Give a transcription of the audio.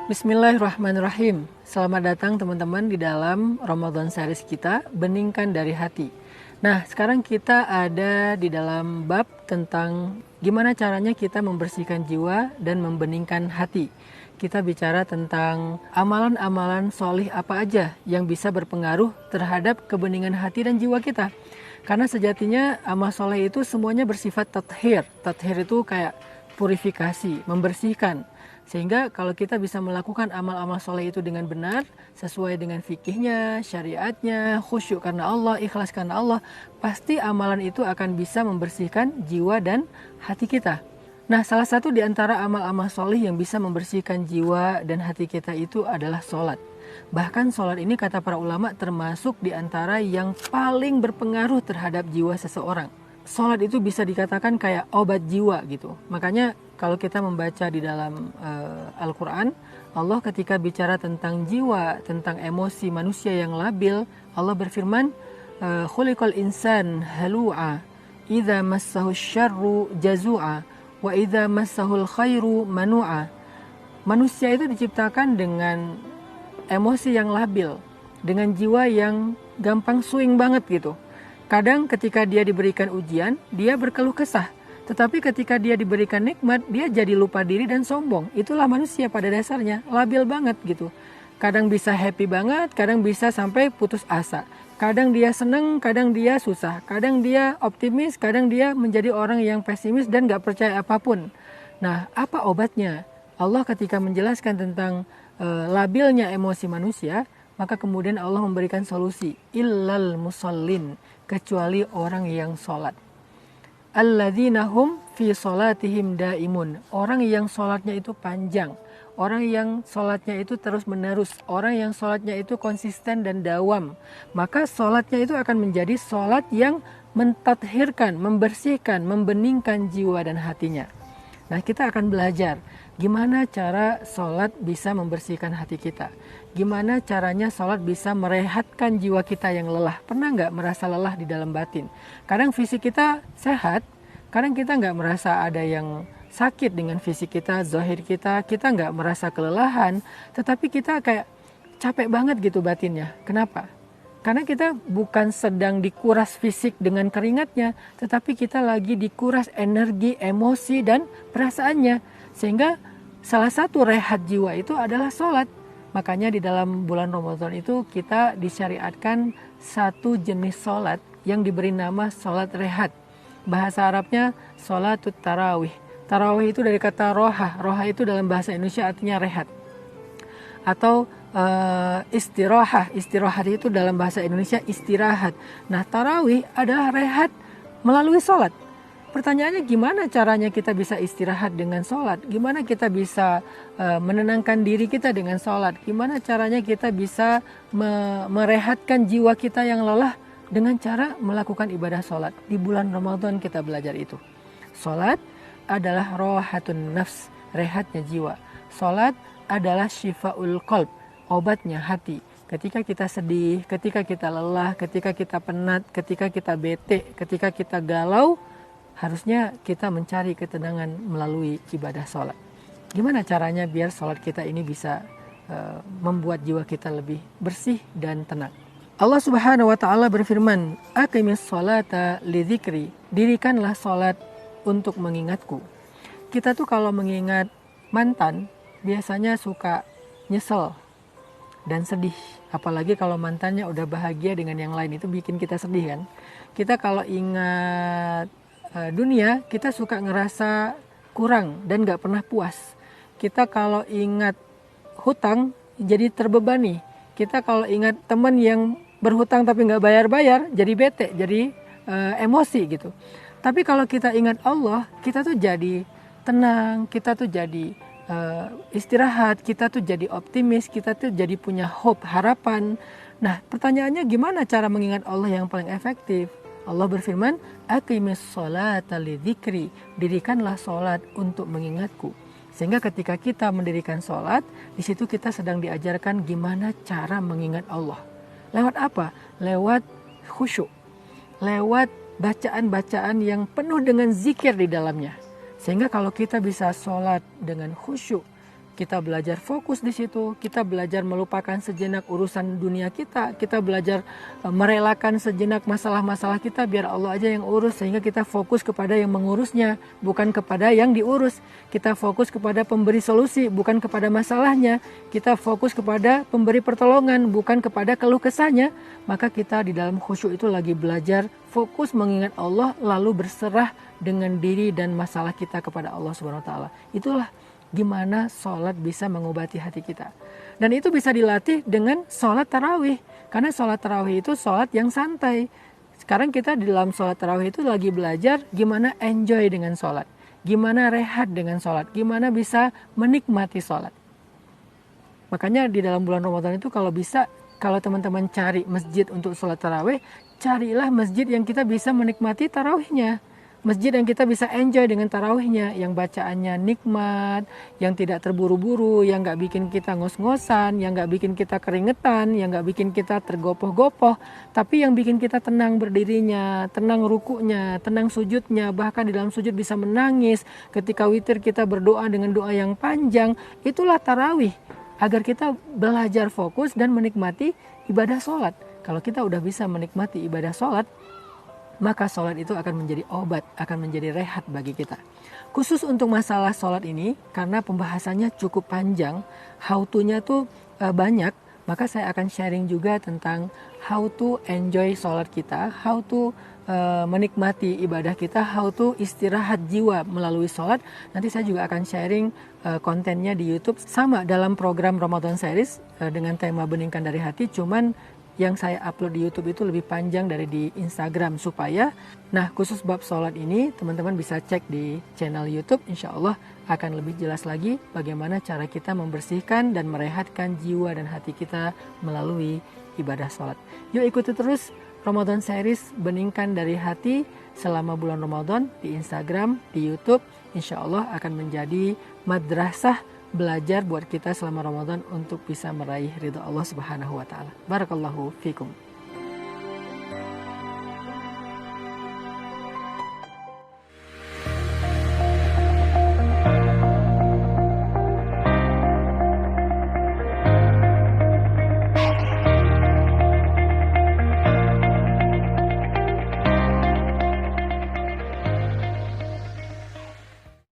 Bismillahirrahmanirrahim. Selamat datang teman-teman di dalam Ramadan series kita, Beningkan dari Hati. Nah, sekarang kita ada di dalam bab tentang gimana caranya kita membersihkan jiwa dan membeningkan hati. Kita bicara tentang amalan-amalan solih apa aja yang bisa berpengaruh terhadap kebeningan hati dan jiwa kita. Karena sejatinya amal soleh itu semuanya bersifat tathir. Tathir itu kayak purifikasi, membersihkan. Sehingga kalau kita bisa melakukan amal-amal soleh itu dengan benar, sesuai dengan fikihnya, syariatnya, khusyuk karena Allah, ikhlas karena Allah, pasti amalan itu akan bisa membersihkan jiwa dan hati kita. Nah, salah satu di antara amal-amal soleh yang bisa membersihkan jiwa dan hati kita itu adalah sholat. Bahkan sholat ini kata para ulama termasuk di antara yang paling berpengaruh terhadap jiwa seseorang. Sholat itu bisa dikatakan kayak obat jiwa gitu. Makanya kalau kita membaca di dalam Al-Quran, Allah ketika bicara tentang jiwa, tentang emosi manusia yang labil, Allah berfirman, khuliqal insan halu'a, idza massahu syarru jazu'a, wa idza massahul khairu manu'a. Manusia itu diciptakan dengan emosi yang labil, dengan jiwa yang gampang swing banget gitu. Kadang ketika dia diberikan ujian, dia berkeluh kesah. Tetapi ketika dia diberikan nikmat, dia jadi lupa diri dan sombong. Itulah manusia pada dasarnya, labil banget gitu. Kadang bisa happy banget, kadang bisa sampai putus asa. Kadang dia seneng, kadang dia susah. Kadang dia optimis, kadang dia menjadi orang yang pesimis dan gak percaya apapun. Nah, apa obatnya? Allah ketika menjelaskan tentang labilnya emosi manusia, maka kemudian Allah memberikan solusi. Illal musallin, kecuali orang yang sholat. Alladzina hum fi sholatihim daimun. Orang yang sholatnya itu panjang. Orang yang sholatnya itu terus menerus. Orang yang sholatnya itu konsisten dan dawam. Maka sholatnya itu akan menjadi sholat yang mentathirkan, membersihkan, membeningkan jiwa dan hatinya. Nah, kita akan belajar gimana cara sholat bisa membersihkan hati kita. Gimana caranya sholat bisa merehatkan jiwa kita yang lelah. Pernah nggak merasa lelah di dalam batin? Kadang fisik kita sehat, kadang kita nggak merasa ada yang sakit dengan fisik kita, zahir kita nggak merasa kelelahan. Tetapi kita kayak capek banget gitu batinnya. Kenapa? Karena kita bukan sedang dikuras fisik dengan keringatnya, tetapi kita lagi dikuras energi, emosi, dan perasaannya. Sehingga salah satu rehat jiwa itu adalah sholat. Makanya di dalam bulan Ramadan itu kita disyariatkan satu jenis sholat yang diberi nama sholat rehat. Bahasa Arabnya sholatut tarawih. Tarawih itu dari kata roha. Roha itu dalam bahasa Indonesia artinya rehat. Atau istirahat. Istirahat itu dalam bahasa Indonesia istirahat. Nah, tarawih adalah rehat melalui sholat. Pertanyaannya gimana caranya kita bisa istirahat dengan sholat? Gimana kita bisa menenangkan diri kita dengan sholat? Gimana caranya kita bisa merehatkan jiwa kita yang lelah dengan cara melakukan ibadah sholat? Di bulan Ramadan kita belajar itu. Sholat adalah rohatun nafs, rehatnya jiwa. Sholat adalah syifaul qalb, obatnya hati. Ketika kita sedih, ketika kita lelah, ketika kita penat, ketika kita bete, ketika kita galau, harusnya kita mencari ketenangan melalui ibadah sholat. Gimana caranya biar sholat kita ini bisa membuat jiwa kita lebih bersih dan tenang? Allah Subhanahu wa Ta'ala berfirman, aqimis sholata lidzikri, dirikanlah sholat untuk mengingatku. Kita tuh kalau mengingat mantan biasanya suka nyesel dan sedih. Apalagi kalau mantannya udah bahagia dengan yang lain, itu bikin kita sedih kan. Kita kalau ingat dunia, kita suka ngerasa kurang dan gak pernah puas. Kita kalau ingat hutang, jadi terbebani. Kita kalau ingat teman yang berhutang tapi gak bayar-bayar, jadi bete, jadi emosi gitu. Tapi kalau kita ingat Allah, kita tuh jadi tenang, kita tuh jadi istirahat, kita tuh jadi optimis, kita tuh jadi punya hope, harapan. Nah, pertanyaannya gimana cara mengingat Allah yang paling efektif? Allah berfirman, aqimis sholata lidzikri, dirikanlah sholat untuk mengingatku. Sehingga ketika kita mendirikan sholat, di situ kita sedang diajarkan gimana cara mengingat Allah. Lewat apa? Lewat khusyuk, lewat bacaan-bacaan yang penuh dengan zikir di dalamnya. Sehingga kalau kita bisa sholat dengan khusyuk, kita belajar fokus di situ, kita belajar melupakan sejenak urusan dunia kita belajar merelakan sejenak masalah-masalah kita biar Allah aja yang urus, sehingga kita fokus kepada yang mengurusnya, bukan kepada yang diurus. Kita fokus kepada pemberi solusi, bukan kepada masalahnya. Kita fokus kepada pemberi pertolongan, bukan kepada keluh kesahnya. Maka kita di dalam khusyuk itu lagi belajar fokus mengingat Allah, lalu berserah dengan diri dan masalah kita kepada Allah Subhanahu wa taala. Itulah gimana sholat bisa mengobati hati kita. Dan itu bisa dilatih dengan sholat tarawih. Karena sholat tarawih itu sholat yang santai. Sekarang kita di dalam sholat tarawih itu lagi belajar gimana enjoy dengan sholat. Gimana rehat dengan sholat. Gimana bisa menikmati sholat. Makanya di dalam bulan Ramadan itu kalau bisa, kalau teman-teman cari masjid untuk sholat tarawih, carilah masjid yang kita bisa menikmati tarawihnya. Masjid yang kita bisa enjoy dengan tarawihnya, yang bacaannya nikmat, yang tidak terburu-buru, yang gak bikin kita ngos-ngosan, yang gak bikin kita keringetan, yang gak bikin kita tergopoh-gopoh, tapi yang bikin kita tenang berdirinya, tenang rukuknya, tenang sujudnya, bahkan di dalam sujud bisa menangis. Ketika witir kita berdoa dengan doa yang panjang, itulah tarawih, agar kita belajar fokus dan menikmati ibadah sholat. Kalau kita udah bisa menikmati ibadah sholat, maka sholat itu akan menjadi obat, akan menjadi rehat bagi kita. Khusus untuk masalah sholat ini, karena pembahasannya cukup panjang, how to-nya tuh banyak, maka saya akan sharing juga tentang how to enjoy sholat kita, how to menikmati ibadah kita, how to istirahat jiwa melalui sholat. Nanti saya juga akan sharing kontennya di YouTube, sama dalam program Ramadan Series dengan tema Beningkan dari Hati, cuman yang saya upload di YouTube itu lebih panjang dari di Instagram, supaya khusus bab sholat ini teman-teman bisa cek di channel YouTube. Insya Allah akan lebih jelas lagi bagaimana cara kita membersihkan dan merehatkan jiwa dan hati kita melalui ibadah sholat. Yuk ikuti terus Ramadan Series Beningkan dari Hati selama bulan Ramadan di Instagram, di YouTube. Insya Allah akan menjadi madrasah belajar buat kita selama Ramadan untuk bisa meraih ridha Allah Subhanahu wa taala. Barakallahu fikum.